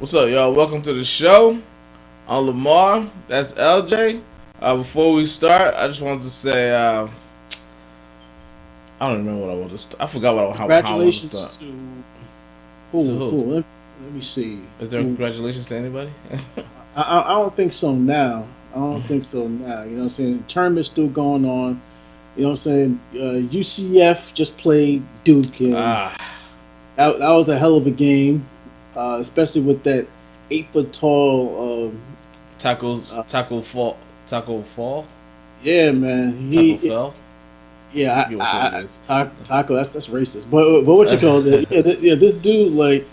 What's up, y'all? Welcome to the show. I'm Lemar. That's LJ. Before we start, I just wanted to say I don't remember what I wanted to start. I forgot how I wanted to Congratulations start. to To who? who? Let me see. Is there Who? congratulations to anybody? I don't think so now. I don't think so now. You know what I'm saying? The tournament's still going on. You know what I'm saying? UCF just played Duke, and ah, that was a hell of a game, especially with that 8 foot tall. tacos, Uh, taco fall, yeah, man. taco fell. I Yeah, forget which one it is. Taco. That's racist. But what you call it? Yeah, yeah. This dude, like,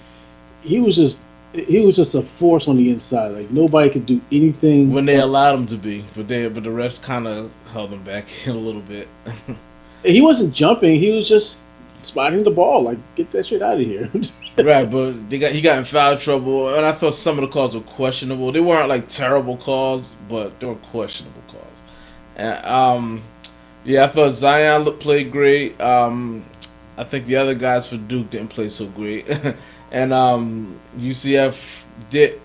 he was just he was just a force on the inside. Like nobody could do anything. When they allowed him to be, but the refs kind of held him back in a little bit. He wasn't jumping. He was just spotting the ball. Like get that shit out of here. Right, but he got in foul trouble, and I thought some of the calls were questionable. They weren't like terrible calls, but they were questionable calls. And yeah, I thought played great. I think the other guys for Duke didn't play so great, and UCF did.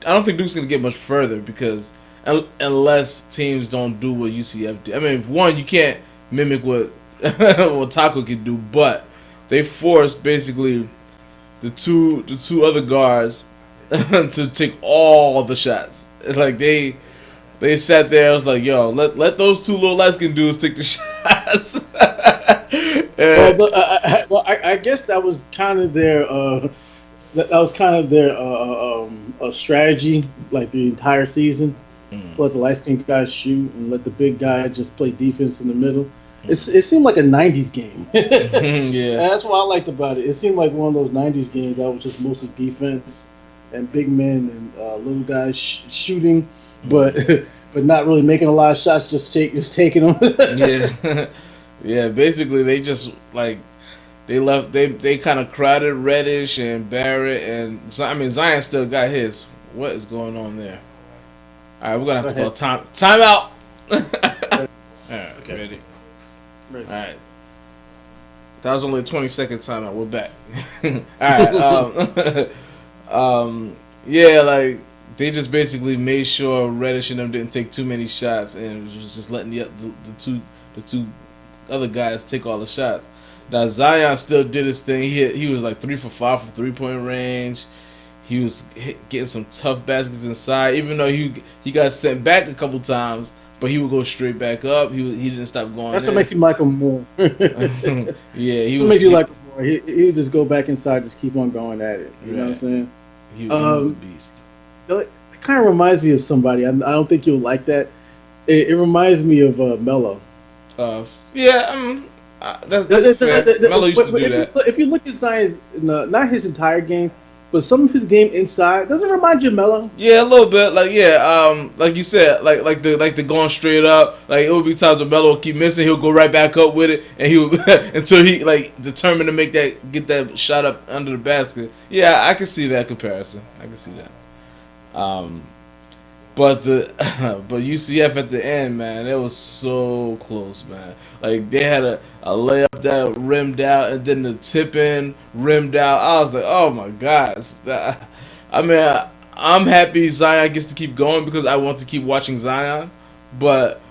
I don't think Duke's gonna get much further because unless teams don't do what UCF did. I mean, if one you can't mimic what what Taco can do, but they forced basically the two other guards to take all the shots. It's like they sat there. I was like, yo, let those two little light skinned dudes take the shots. well, And- I guess that was kind of their that was kind of their strategy, like the entire season. Let the light skinned guys shoot and let the big guy just play defense in the middle. It seemed like a '90s game. And yeah, that's what I liked about it. It seemed like one of those '90s games that was just mostly defense and big men and little guys shooting, but but not really making a lot of shots. Just taking them. yeah, yeah. Basically, they just like they left. They kind of crowded Reddish and Barrett and I mean Zion still got his. What is going on there? All right, we're gonna have Go to call ahead. timeout. All right, Okay. ready? Right. All right. That was only a 20-second timeout. We're back. All right. Yeah, like they just basically made sure Reddish and them didn't take too many shots, and was just letting the two other guys take all the shots. Now Zion still did his thing. He was like 3 for 5 from 3 point range. He was getting some tough baskets inside, even though he got sent back a couple times, but he would go straight back up. He didn't stop going That's what in. makes you like him more. Yeah, he That's what was makes you like him more. He would just go back inside, just keep on going at it. You know what I'm right. saying? He was a Um, beast. it kind of reminds me of somebody. I don't think you'll like that. It reminds me of Mello. Yeah, that's fair. Melo used to But do that. if you look at Zion's, not his entire game, but some of his game inside, doesn't it remind you of Mello? Yeah, a little bit. Like yeah, like you said, like the going straight up. Like it would be times when Melo would keep missing, he'll go right back up with it, and he would until he like determined to get that shot up under the basket. Yeah, I can see that comparison. I can see that. But but UCF at the end, man, it was so close, man. Like they had a layup that rimmed out, and then the tip in rimmed out. I was like, oh my gosh. I mean, I'm happy Zion gets to keep going because I want to keep watching Zion, but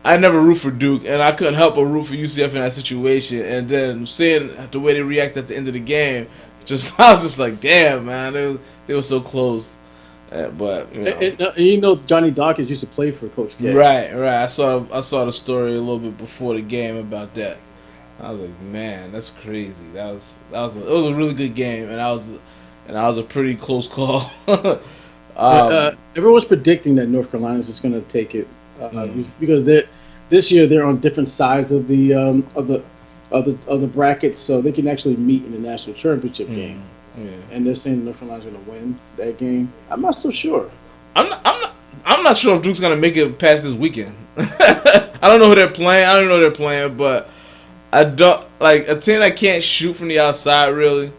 I never root for Duke, and I couldn't help but root for UCF in that situation. And then seeing the way they react at the end of the game, just I was just like, damn, man, they were so close. But you know. You know, Johnny Dawkins used to play for Coach K. Right. I saw the story a little bit before the game about that. I was like, man, that's crazy. It was a really good game, and I was a pretty close call. Everyone's predicting that North Carolina is just going to take it Mm, because this year they're on different sides of the brackets, so they can actually meet in the national championship mm, game. yeah. And they're saying North Carolina's going to win that game. I'm not so sure. I'm not, I'm not. I'm not sure if Duke's gonna make it past this weekend. I don't know who they're playing. I don't know who they're playing, but I don't like a team that can't shoot from the outside. Really,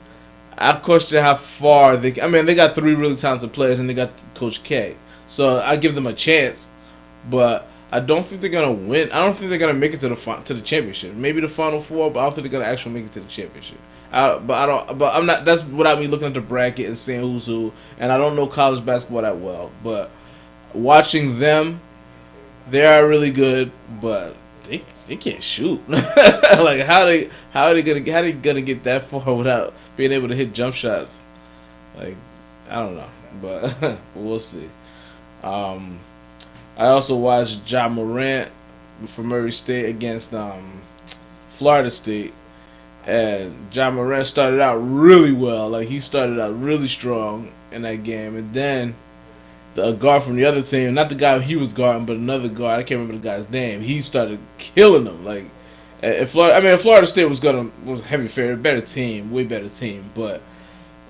I question how far they. I mean, they got three really talented players, and they got Coach K, so I give them a chance. But I don't think they're gonna win. I don't think they're gonna make it to the championship. Maybe the Final Four, but I don't think they're gonna actually make it to the championship. But I'm not. That's without me looking at the bracket and seeing who's who. And I don't know college basketball that well. But watching them, they are really good. But they can't shoot. Like how are they gonna get that far without being able to hit jump shots? Like I don't know, but we'll see. I also watched Ja Morant from Murray State against Florida State, and Ja Morant started out really well. Like he started out really strong in that game, and then the guard from the other team, not the guy he was guarding, but another guard, I can't remember the guy's name. He started killing them. Like if Florida State was heavy favorite, better team, way better team, but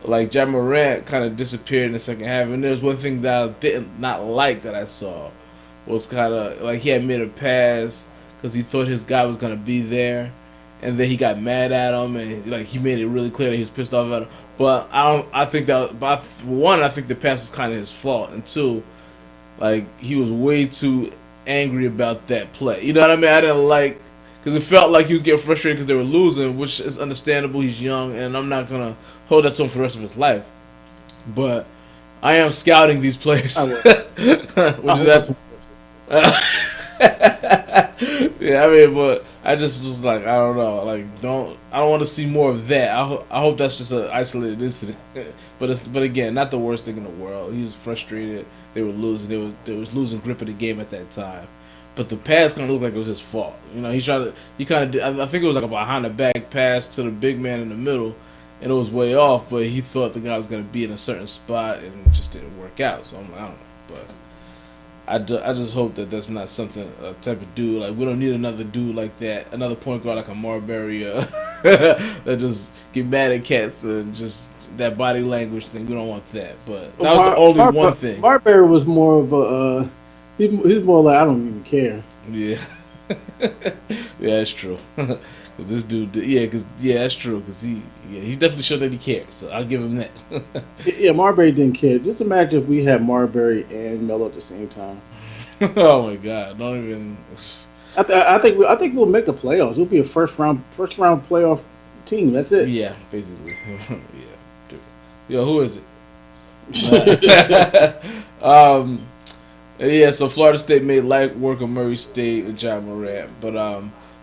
like Ja Morant kind of disappeared in the second half. And there's one thing that I did not like that I saw was kind of like he had made a pass because he thought his guy was gonna be there, and then he got mad at him, and like he made it really clear that he was pissed off at him. But I think that, but one, I think the pass was kind of his fault, and two, like he was way too angry about that play. You know what I mean? I didn't like because it felt like he was getting frustrated because they were losing, which is understandable. He's young, and I'm not gonna hold that to him for the rest of his life. But I am scouting these players. I will. Which is that? Yeah, I mean, but I just was like, I don't know, like I don't want to see more of that. I hope that's just an isolated incident. But again, not the worst thing in the world. He was frustrated. They were losing. They was losing grip of the game at that time. But the pass kind of looked like it was his fault. You know, I think it was like a behind the back pass to the big man in the middle, and it was way off. But he thought the guy was going to be in a certain spot, and it just didn't work out. So I'm like, I don't know, but. I just hope that that's not something, a type of dude. Like, we don't need another dude like that. Another point guard like a Marbury that just get mad at cats and just that body language thing. We don't want that. But that was the only one thing. Marbury was more of a, he's more like, I don't even care. Yeah. Yeah, that's true. Cause this dude, that's true. Cause he definitely showed that he cared. So I'll give him that. Yeah, Marbury didn't care. Just imagine if we had Marbury and Melo at the same time. Oh my God! Don't even. I think we'll make the playoffs. We'll be a first round playoff team. That's it. Yeah, basically. Yeah. Dude. Yo, who is it? Yeah. So Florida State made light work of Murray State and Ja Morant, but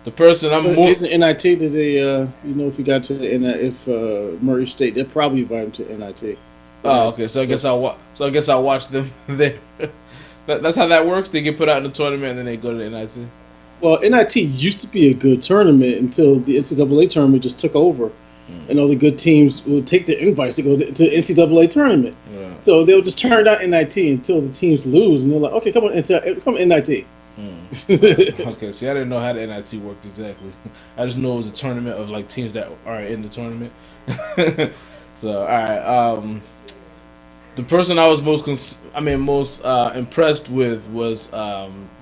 the person I'm more. Isn't NIT that they if you got to the if Murray State, they'll probably invite him to NIT. Oh, okay. So I guess I'll watch them there. That's how that works. They get put out in the tournament and then they go to the NIT. Well, NIT used to be a good tournament until the NCAA tournament just took over, and all the good teams would take their invites to go to the NCAA tournament. Yeah. So they'll just turn down NIT until the teams lose, and they're like, "Okay, come on, NIT." Okay, see, I didn't know how the NIT worked exactly. I just know it was a tournament of like teams that are in the tournament. So, all right. The person I was most impressed with was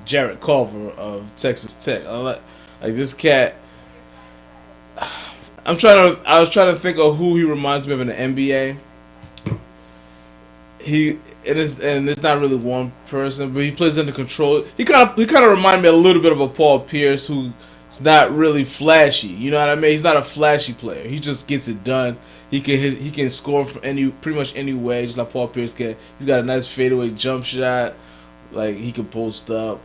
Jarrett Culver of Texas Tech. I like this cat. I was trying to think of who he reminds me of in the NBA. It's not really one person, but he plays under control. He kind of reminded me a little bit of a Paul Pierce, who's not really flashy. You know what I mean? He's not a flashy player. He just gets it done. He can score from pretty much any way, just like Paul Pierce can. He's got a nice fadeaway jump shot. Like he can post up.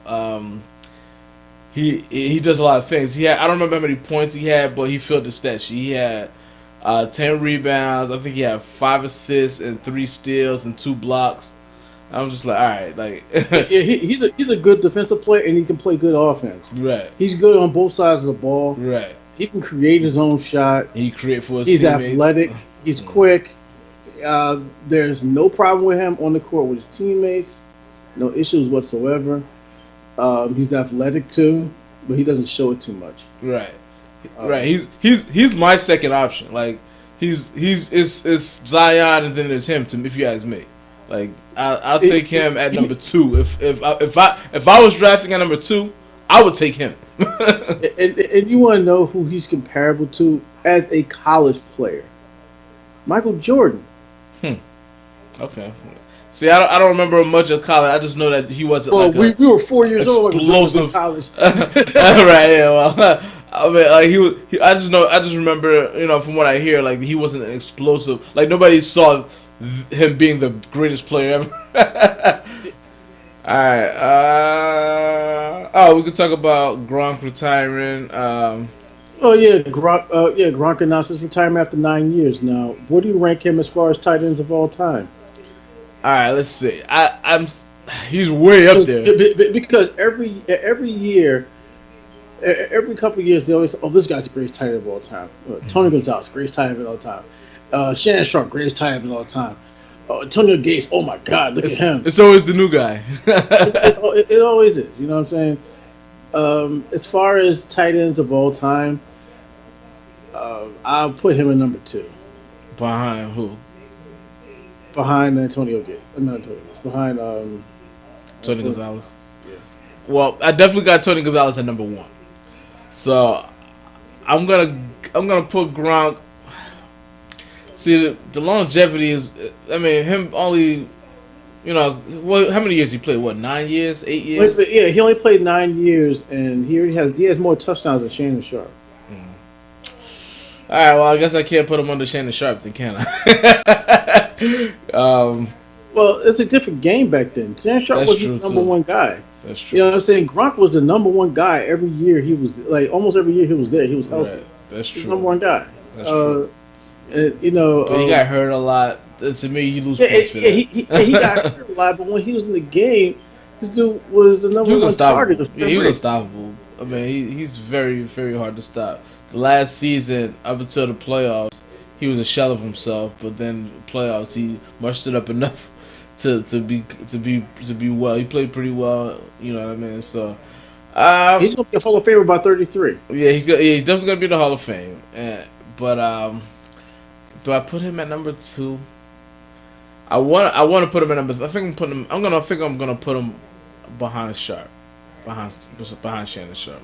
He does a lot of things. I don't remember how many points he had, but he filled the stat sheet. He had 10 rebounds. I think he had 5 assists and 3 steals and 2 blocks. I was just like, all right, like yeah, he's a good defensive player and he can play good offense. Right. He's good on both sides of the ball. Right. He can create his own shot. He create for his He's teammates. Athletic. He's quick. There's no problem with him on the court with his teammates. No issues whatsoever. He's athletic too, but he doesn't show it too much. Right. Right. He's my second option. Like it's Zion and then there's him. If you ask me, like I'll take him at number 2. If I was drafting at number 2, I would take him. and you want to know who he's comparable to as a college player? Michael Jordan. Okay. See, I don't remember much of college. I just know that he wasn't we were 4 years old when we explosive in college. Right, yeah, well, I mean, like I just remember, from what I hear, like he wasn't an explosive. Like nobody saw him being the greatest player ever. All right. We could talk about Gronk retiring. Oh yeah, Gronk. Gronk announced his retirement after 9 years. Now, where do you rank him as far as tight ends of all time? All right. Let's see. He's way up there. Because every year, every couple of years, they always this guy's the greatest tight end of all time. Tony Gonzalez, greatest tight end of all time. Shannon Sharp, greatest tight end of all time. Antonio Gates, oh my God, look at him. It's always the new guy. It always is. You know what I'm saying? As far as tight ends of all time, I'll put him in number 2. Behind who? Behind Antonio Gates. Not Antonio Gates. Behind Tony Gonzalez. Yeah. Well, I definitely got Tony Gonzalez at number 1. So I'm gonna put Gronk. See, the longevity is. I mean, him only. How many years he played? What, 9 years, 8 years? Yeah, he only played 9 years, and he has more touchdowns than Shannon Sharp. All right, well, I guess I can't put him under Shannon Sharp, then, can I? Well, it's a different game back then. Shannon Sharp was the number one guy. That's true. You know what I'm saying? Gronk was the number one guy every year. He was almost every year he was there. He was healthy. Right. That's true. He was number one guy. That's true. And, but he got hurt a lot. To me, you lose points for that. He got hurt a lot, but when he was in the game, this dude was the number one target. Yeah, he was unstoppable. I mean, he's very, very hard to stop. The last season, up until the playoffs, he was a shell of himself. But then playoffs, he mustered up enough to be well. He played pretty well. You know what I mean? So he's gonna be a Hall of Famer by 33. Yeah, he's definitely gonna be in the Hall of Fame. But do I put him at number 2? I want to put him at number. I'm gonna put him behind Sharp, behind Shannon Sharp.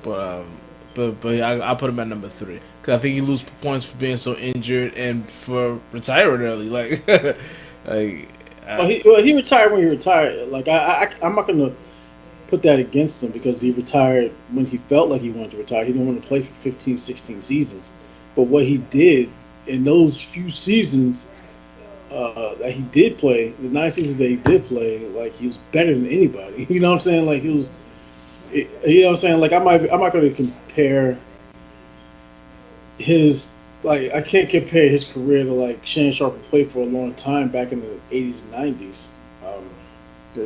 But I'll put him at number 3 because I think he loses points for being so injured and for retiring early. He retired when he retired. Like I'm not gonna put that against him because he retired when he felt like he wanted to retire. He didn't want to play for 15, 16 seasons. But what he did in those few seasons that he did play, the 9 seasons that he did play, like he was better than anybody. You know what I'm saying? Like he was. You know what I'm saying? Like I'm not going to compare his I can't compare his career to like Shannon Sharp, who played for a long time back in the 80s and 90s.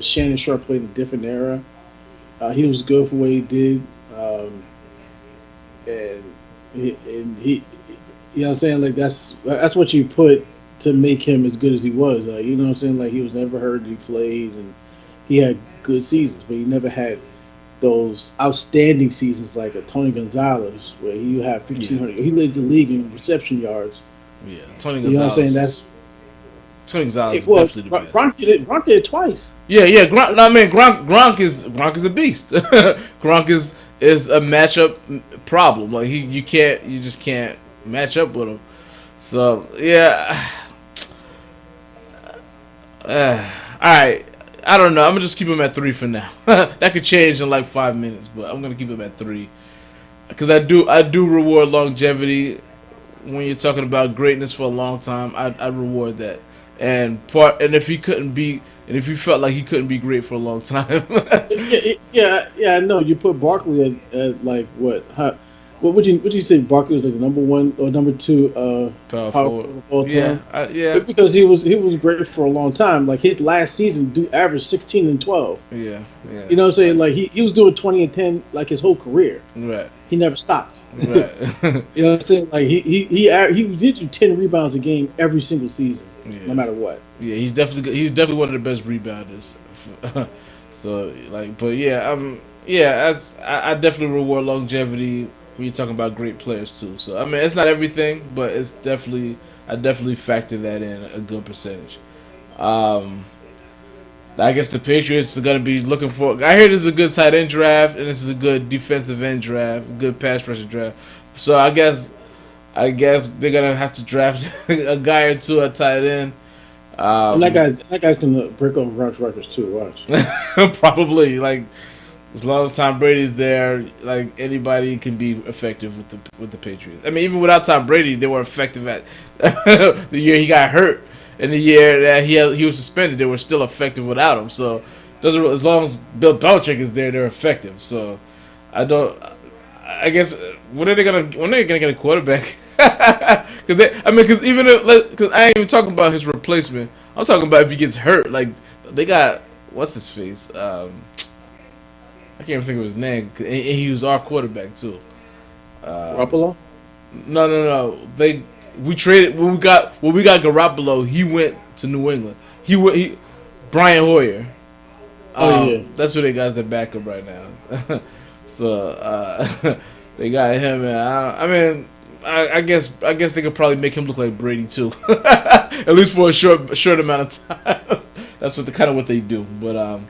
Shannon Sharp played in a different era. He was good for what he did, and he you know what I'm saying? Like that's what you put to make him as good as he was. You know what I'm saying? Like he was never hurt. He played and he had good seasons, but he never had those outstanding seasons like a Tony Gonzalez, where you have 1,500. Yeah. He led the league in reception yards. Yeah, Tony Gonzalez. You know what I'm saying? Tony Gonzalez is definitely the best. Gronk did it twice. Yeah. Gronk is a beast. Gronk is a matchup problem. Like you just can't match up with him. So yeah. All right. I don't know. I'm gonna just keep him at 3 for now. That could change in like 5 minutes, but I'm gonna keep him at 3 because I do reward longevity when you're talking about greatness for a long time. I reward that, and if he felt like he couldn't be great for a long time. yeah. I know you put Barkley at like what? What would you say? Barkley was like the number 1 or number 2 power forward of all time. Yeah. Because he was great for a long time. Like his last season, averaged 16 and 12. Yeah. You know what I'm saying? Like he was doing 20 and 10 like his whole career. Right. He never stopped. Right. You know what I'm saying? Like he did do 10 rebounds a game every single season, no matter what. Yeah, he's definitely one of the best rebounders. So but I definitely reward longevity when you're talking about great players too. So I mean, it's not everything, but I definitely factor that in a good percentage. I guess the Patriots are going to be looking for. I hear this is a good tight end draft, and this is a good defensive end draft, good pass rusher draft. So I guess they're gonna have to draft a guy or two at tight end. And that guy's gonna break over Gronk's records too. Watch. Probably As long as Tom Brady's there, like anybody can be effective with the Patriots. I mean, even without Tom Brady, they were effective at the year he got hurt, and the year that he was suspended, they were still effective without him. So, doesn't as long as Bill Belichick is there, they're effective. So, I don't. I guess when are they gonna get a quarterback? Because even because I ain't even talking about his replacement. I'm talking about if he gets hurt. Like they got what's his face. I can't even think of his name. And he was our quarterback too. Garoppolo? No. We traded when we got Garoppolo. He went to New England. Brian Hoyer. Yeah. That's who they got as their backup right now. So they got him, and I guess they could probably make him look like Brady too, at least for a short amount of time. That's what they do. But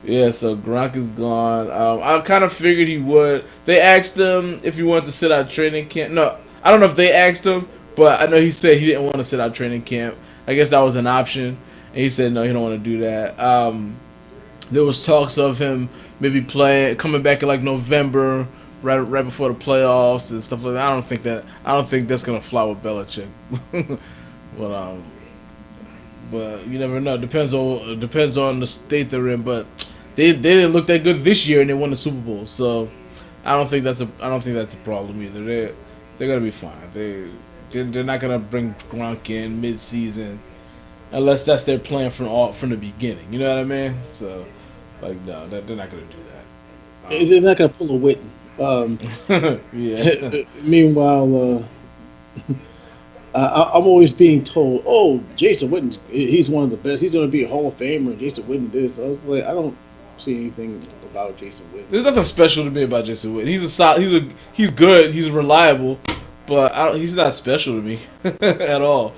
yeah, so Gronk is gone. I kind of figured he would. They asked him if he wanted to sit out training camp. No, I don't know if they asked him, but I know he said he didn't want to sit out training camp. I guess that was an option, and he said no, he don't want to do that. There was talks of him maybe coming back in like November, right before the playoffs and stuff like that. I don't think that's gonna fly with Belichick. But you never know. Depends on the state they're in. But they didn't look that good this year, and they won the Super Bowl. So I don't think that's a problem either. They're gonna be fine. They're not gonna bring Gronk in mid-season unless that's their plan from the beginning. You know what I mean? So like no, they're not gonna do that. They're not gonna pull a Witten. Yeah. Meanwhile, I'm always being told, "Oh, Jason Witten, he's one of the best. He's going to be a Hall of Famer." Jason Witten, this. I was like, I don't see anything about Jason Witten. There's nothing special to me about Jason Witten. He's good. He's reliable, but he's not special to me at all.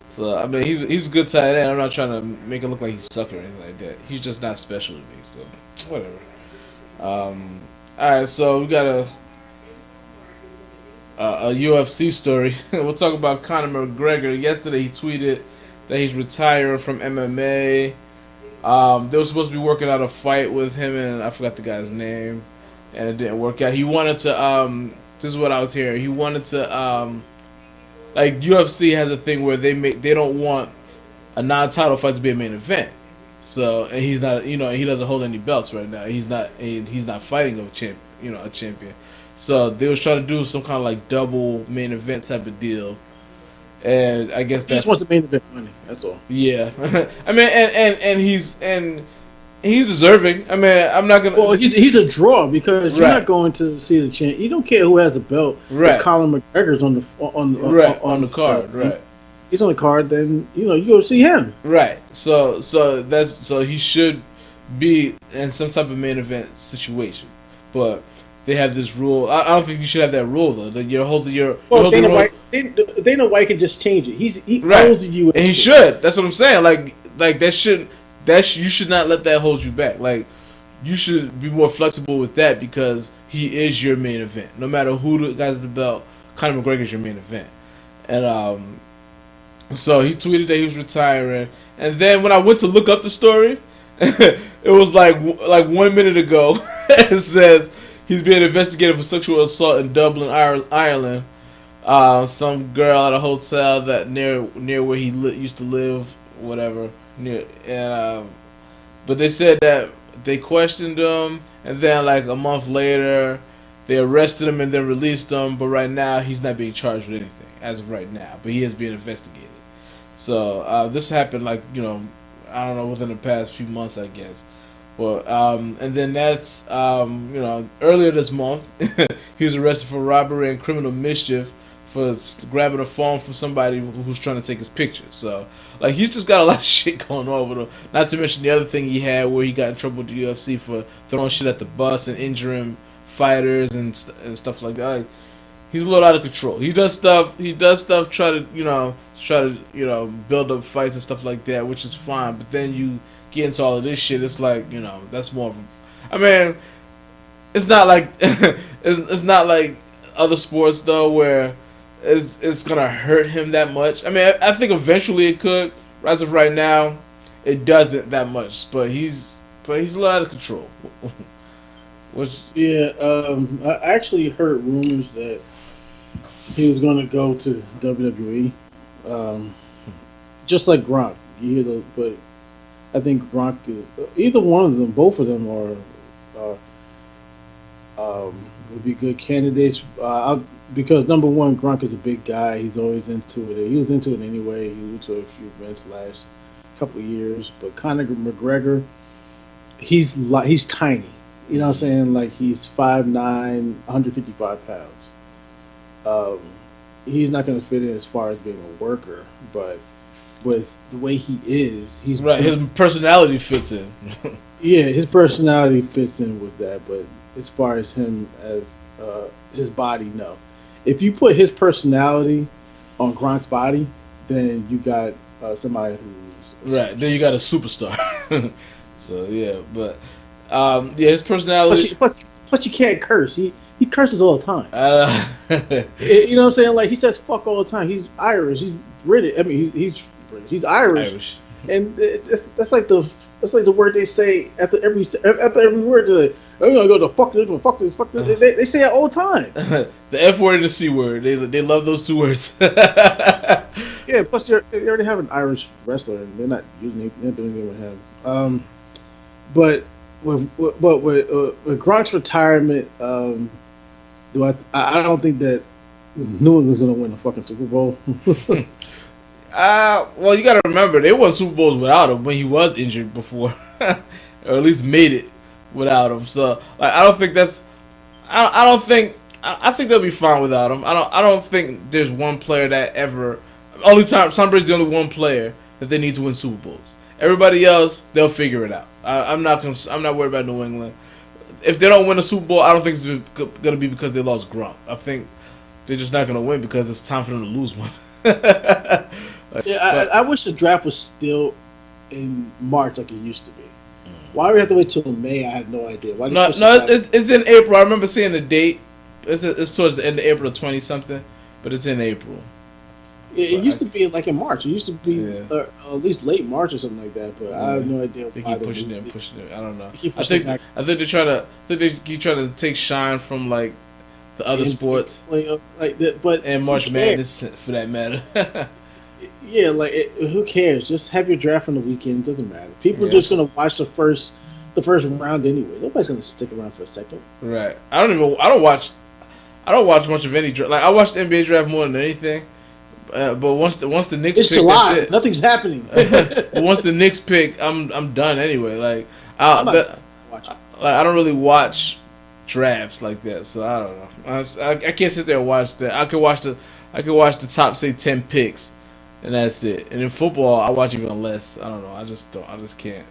So I mean, he's a good tight end. I'm not trying to make him look like he's suck or anything like that. He's just not special to me. So whatever. All right, so we got a UFC story. We'll talk about Conor McGregor. Yesterday he tweeted that he's retiring from MMA. They were supposed to be working out a fight with him and I forgot the guy's name, and it didn't work out. He wanted to this is what I was hearing. He wanted to like UFC has a thing where they don't want a non-title fight to be a main event. So and he's not, he doesn't hold any belts right now. He's not fighting a champion. So they was trying to do some kind of like double main event type of deal, and I guess he just wants the main event money. That's all. Yeah, I mean, and he's deserving. I mean, I'm not gonna. Well, he's a draw because you're not going to see the champ. You don't care who has the belt. Right. If Conor McGregor's on the card. Right. He's on the card. Then you go see him. Right. So he should be in some type of main event situation, but. They have this rule. I don't think you should have that rule though. That you're holding your. Dana White can just change it. He owns the UFC. And he should. That's what I'm saying. Like you should not let that hold you back. Like you should be more flexible with that because he is your main event. No matter who got the belt, Conor McGregor is your main event. And so he tweeted that he was retiring. And then when I went to look up the story, it was like 1 minute ago. It says. He's being investigated for sexual assault in Dublin, Ireland. Some girl at a hotel that near where he used to live, whatever. But they said that they questioned him, and then like a month later, they arrested him and then released him. But right now, he's not being charged with anything as of right now. But he is being investigated. So this happened I don't know, within the past few months, I guess. Well, and then that's earlier this month he was arrested for robbery and criminal mischief for grabbing a phone from somebody who's trying to take his picture. So like he's just got a lot of shit going on with him. Not to mention the other thing he had where he got in trouble with the UFC for throwing shit at the bus and injuring fighters and stuff like that. Like, he's a little out of control. He does stuff. Try to build up fights and stuff like that, which is fine. But then you get into all of this shit, it's like, that's more of a, I mean, it's not like it's not like other sports though where it's gonna hurt him that much. I mean, I think eventually it could. As of right now, it doesn't that much. But he's a lot out of control. Which Yeah, I actually heard rumors that he was going to go to WWE, um, just like Gronk. You hear but I think Gronk, either one of them, both of them are would be good candidates. Because number one, Gronk is a big guy. He's always into it. He was into it anyway. He went to a few events last couple of years. But Conor McGregor, he's tiny. You know what I'm saying? Like he's 5'9", 155 pounds. Um, he's not going to fit in as far as being a worker, but with the way he is, he's right, his personality fits in. yeah, his personality fits in with that. But as far as him as his body, no. If you put his personality on Gronk's body, then you got somebody who's Right, then you got a superstar. So yeah, but yeah, his personality. Plus you can't curse. He curses all the time. You You know what I'm saying? Like he says "fuck" all the time. He's Irish. He's British. I mean, he's British. He's Irish. And that's like the word they say after every word. They're like, "I'm gonna go to fuck this one, fuck this, fuck this." They say it all the time. The F word and the C word. They love those two words. Yeah. Plus, they already have an Irish wrestler, and they're not using it. They're doing it with him. But with Gronk's retirement, I don't think that New England's gonna win the fucking Super Bowl. Well, you got to remember they won Super Bowls without him when he was injured before, or at least made it without him. So, like, I don't think that's. I don't think. I think they'll be fine without him. I don't think there's one player that ever. Tom Brady's the only one player that they need to win Super Bowls. Everybody else, they'll figure it out. I'm not worried about New England. If they don't win a Super Bowl, I don't think it's going to be because they lost Gronk. I think they're just not going to win because it's time for them to lose one. I wish the draft was still in March like it used to be. Why do we have to wait till May? I have no idea. It's in April. I remember seeing the date. It's towards the end of April, 20-something, but it's in April. It used to be like in March. It used to be at least late March or something like that. But I have no idea. They keep pushing it. I don't know. I think they're trying to. They keep trying to take shine from like the other sports, like that. But and March Madness for that matter. Yeah, like who cares? Just have your draft on the weekend. It doesn't matter. People are just gonna watch the first round anyway. Nobody's gonna stick around for a second. Right. I don't watch much of any draft. Like I watch the NBA draft more than anything. But once the Knicks it's pick, July. that's it. Nothing's happening. But once the Knicks pick, I'm done anyway. Like I don't really watch drafts like that, so I don't know. I can't sit there and watch that. I could watch the top say 10 picks, and that's it. And in football, I watch even less. I don't know. I just can't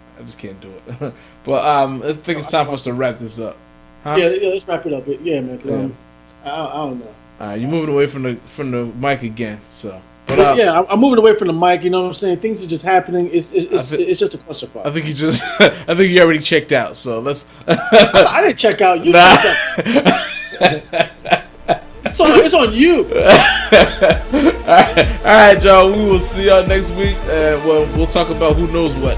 do it. But I think it's time for us to wrap this up. Huh? Yeah, let's wrap it up. Yeah, man. I don't know. All right, you're moving away from the mic again, so. But, yeah, I'm moving away from the mic. You know what I'm saying? Things are just happening. It's just a clusterfuck. I think you already checked out. So let's. I didn't check out. You checked out. It's on you. All right, y'all. We will see y'all next week. We'll talk about who knows what.